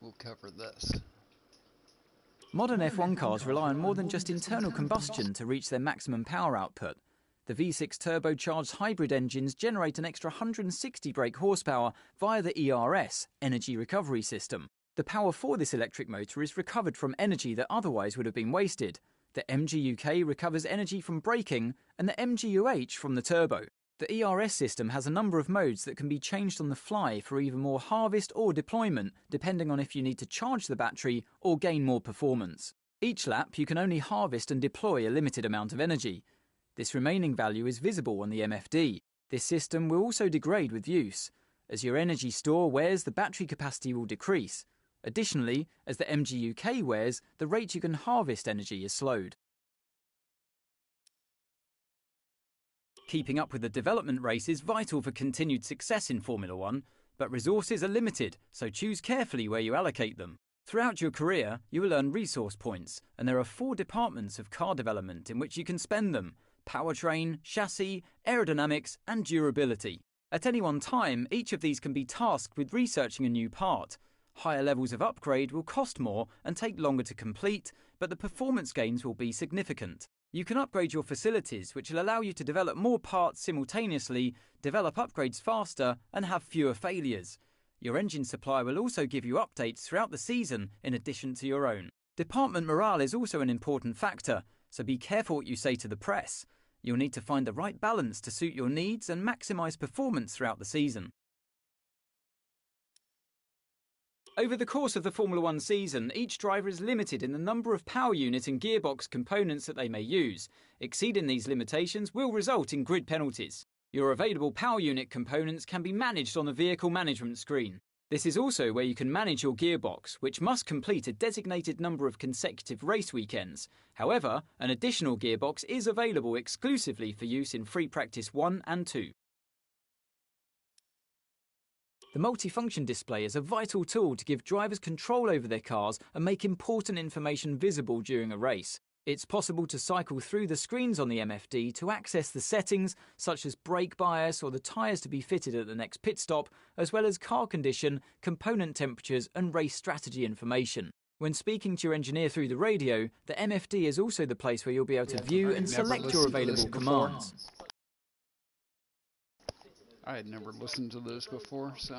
we'll cover this. Modern F1 cars rely on more than just internal combustion to reach their maximum power output. The V6 turbocharged hybrid engines generate an extra 160 brake horsepower via the ERS, Energy Recovery System. The power for this electric motor is recovered from energy that otherwise would have been wasted. The MGUK recovers energy from braking and the MGUH from the turbo. The ERS system has a number of modes that can be changed on the fly for either more harvest or deployment, depending on if you need to charge the battery or gain more performance. Each lap you can only harvest and deploy a limited amount of energy. This remaining value is visible on the MFD. This system will also degrade with use. As your energy store wears, the battery capacity will decrease. Additionally, as the MGUK wears, the rate you can harvest energy is slowed. Keeping up with the development race is vital for continued success in Formula One, but resources are limited, so choose carefully where you allocate them. Throughout your career, you will earn resource points, and there are 4 departments of car development in which you can spend them: powertrain, chassis, aerodynamics, and durability. At any one time, each of these can be tasked with researching a new part. Higher levels of upgrade will cost more and take longer to complete, but the performance gains will be significant. You can upgrade your facilities, which will allow you to develop more parts simultaneously, develop upgrades faster, and have fewer failures. Your engine supplier will also give you updates throughout the season in addition to your own. Department morale is also an important factor, so be careful what you say to the press. You'll need to find the right balance to suit your needs and maximise performance throughout the season. Over the course of the Formula One season, each driver is limited in the number of power unit and gearbox components that they may use. Exceeding these limitations will result in grid penalties. Your available power unit components can be managed on the vehicle management screen. This is also where you can manage your gearbox, which must complete a designated number of consecutive race weekends. However, an additional gearbox is available exclusively for use in Free Practice 1 and 2. The multifunction display is a vital tool to give drivers control over their cars and make important information visible during a race. It's possible to cycle through the screens on the MFD to access the settings such as brake bias or the tyres to be fitted at the next pit stop, as well as car condition, component temperatures and race strategy information. When speaking to your engineer through the radio, the MFD is also the place where you'll be able to view and select your available commands. I had never listened to this before, so...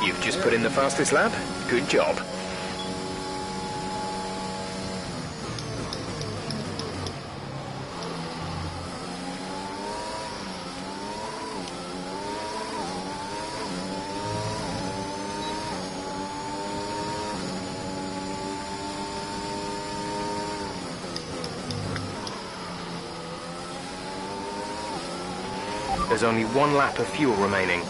You've just put in the fastest lap. Good job. There's only 1 lap of fuel remaining.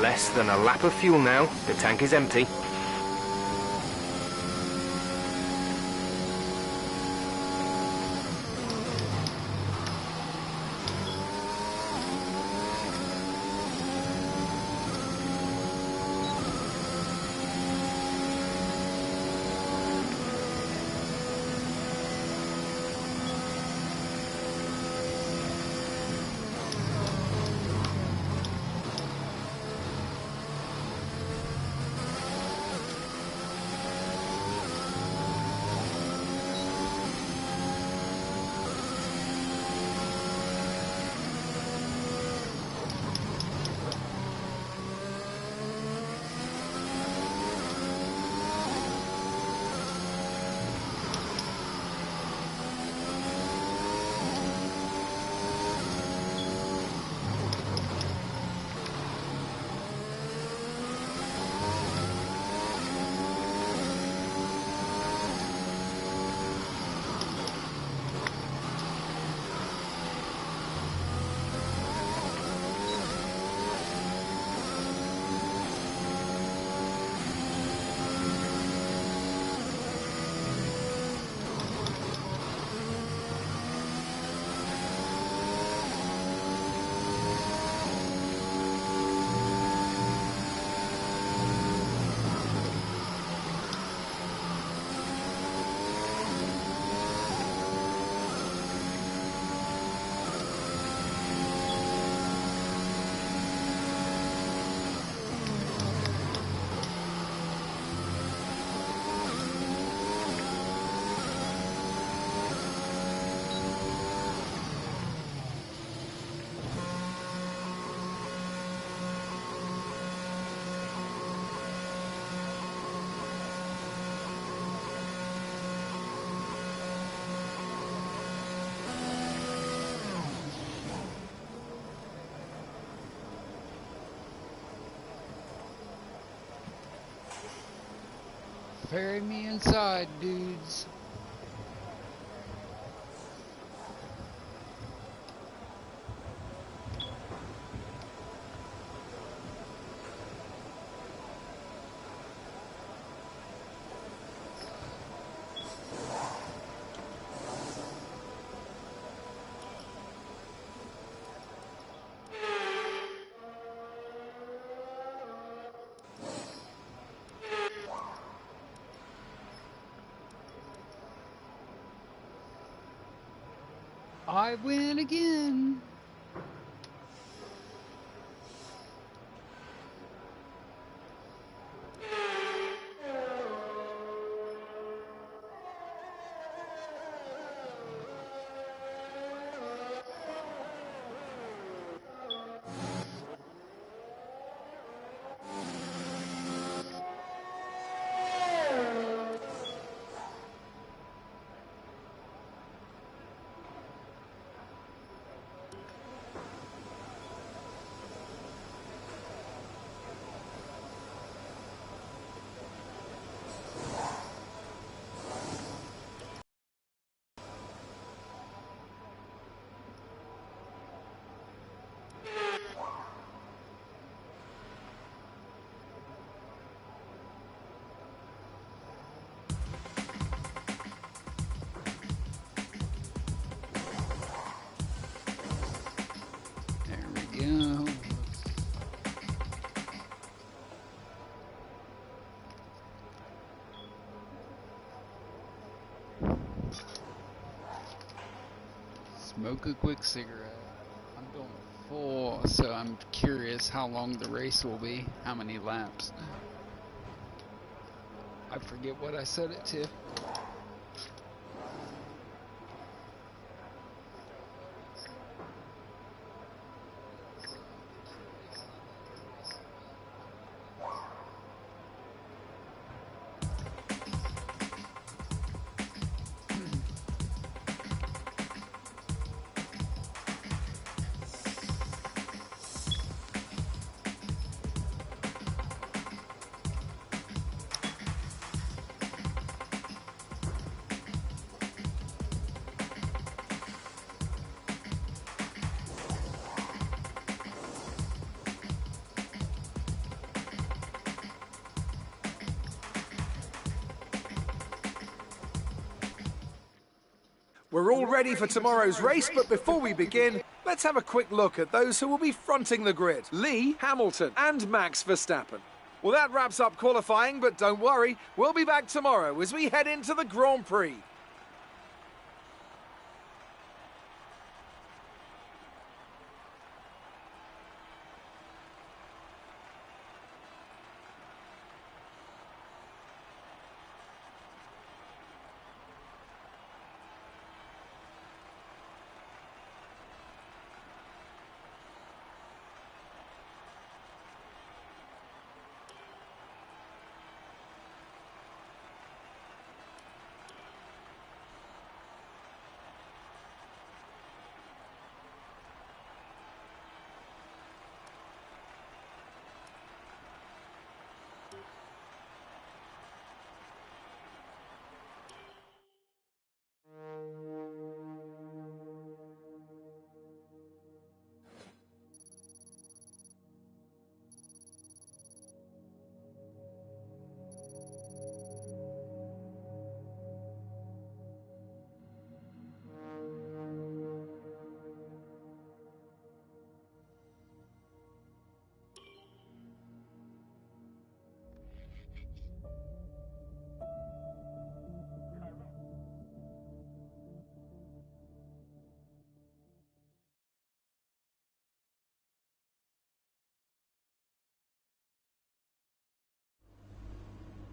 Less than a lap of fuel now. The tank is empty. Carry me inside, dudes. I win again. Yeah. Smoke a quick cigarette. I'm going full, so I'm curious how long the race will be. How many laps? I forget what I set it to. We're all ready for tomorrow's race, but before we begin, let's have a quick look at those who will be fronting the grid. Lee, Hamilton and Max Verstappen. Well, that wraps up qualifying, but don't worry, we'll be back tomorrow as we head into the Grand Prix.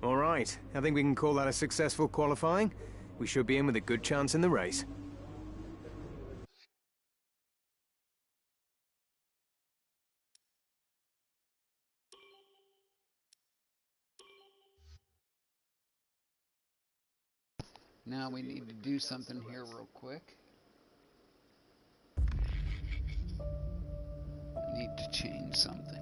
All right, I think we can call that a successful qualifying. We should be in with a good chance in the race. Now we need to do something here real quick. I need to change something.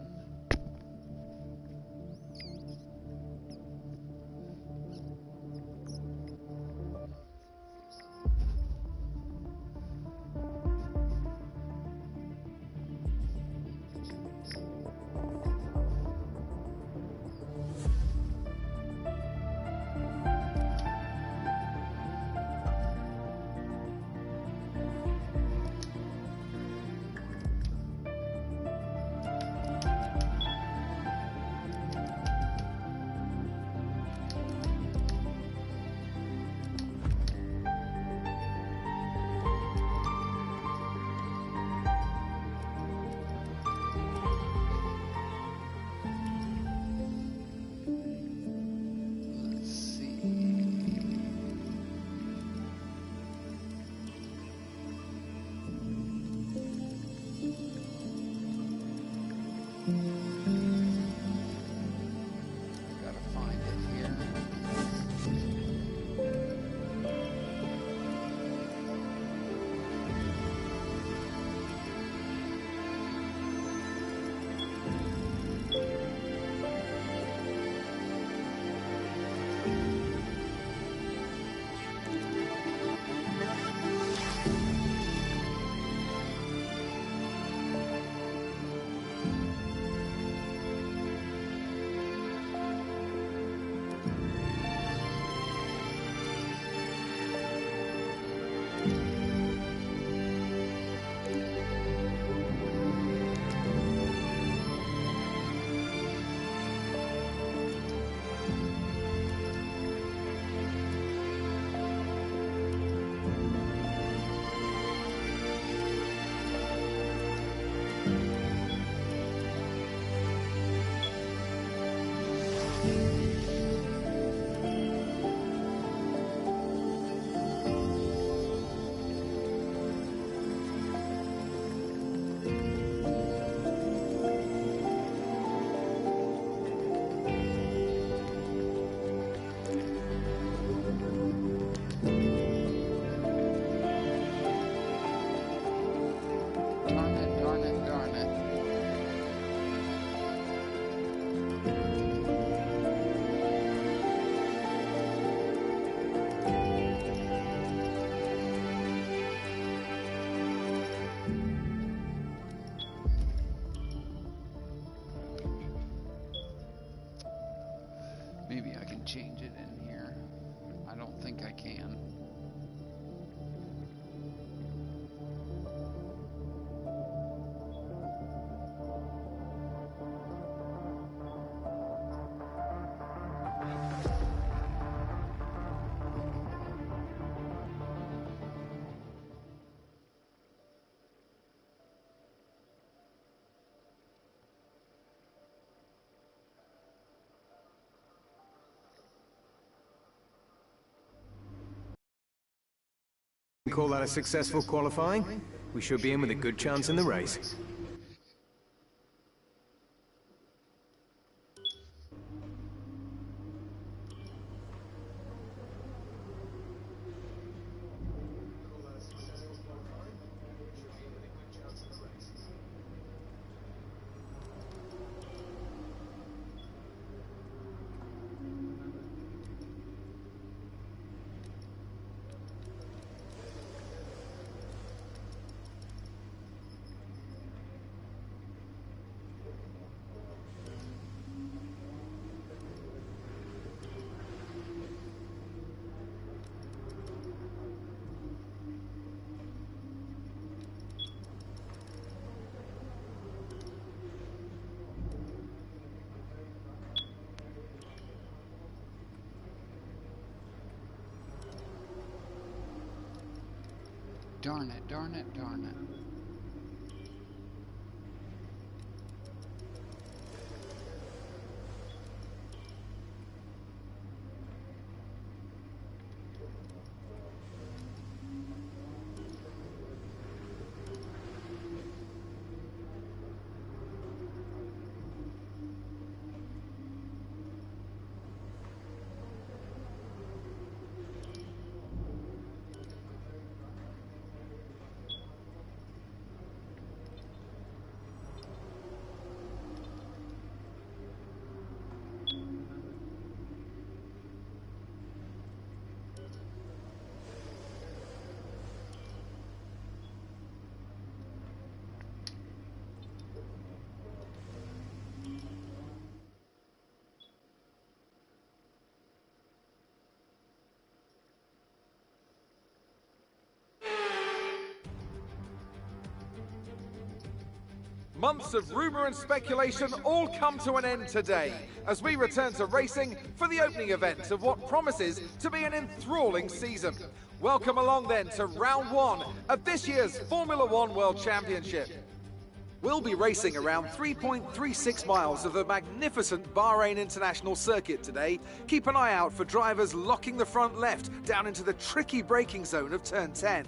call that a successful qualifying, we should be in with a good chance in the race. Darn it, darn it, darn it. Months of rumour and speculation all come to an end today as we return to racing for the opening event of what promises to be an enthralling season. Welcome along then to round one of this year's Formula One World Championship. We'll be racing around 3.36 miles of the magnificent Bahrain International Circuit today. Keep an eye out for drivers locking the front left down into the tricky braking zone of turn 10.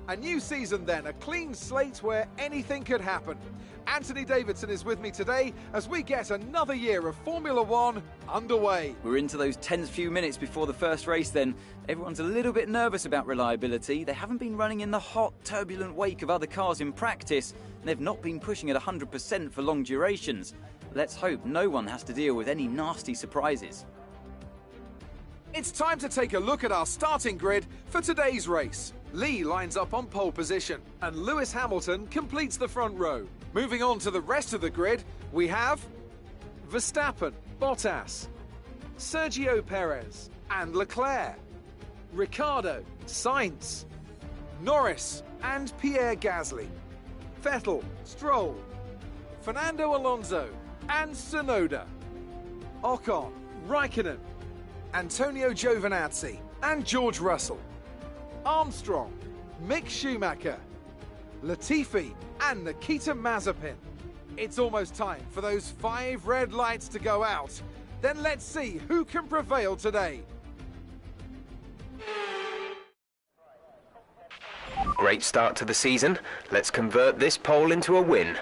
A new season then, a clean slate where anything could happen. Anthony Davidson is with me today as we get another year of Formula One underway. We're into those tense few minutes before the first race then. Everyone's a little bit nervous about reliability. They haven't been running in the hot, turbulent wake of other cars in practice, and they've not been pushing at 100% for long durations. Let's hope no one has to deal with any nasty surprises. It's time to take a look at our starting grid for today's race. Lee lines up on pole position, and Lewis Hamilton completes the front row. Moving on to the rest of the grid, we have Verstappen, Bottas, Sergio Perez, and Leclerc, Ricciardo, Sainz, Norris, and Pierre Gasly, Vettel, Stroll, Fernando Alonso, and Tsunoda, Ocon, Raikkonen, Antonio Giovinazzi, and George Russell, Armstrong, Mick Schumacher, Latifi, and Nikita Mazepin. It's almost time for those 5 red lights to go out. Then let's see who can prevail today. Great start to the season. Let's convert this pole into a win.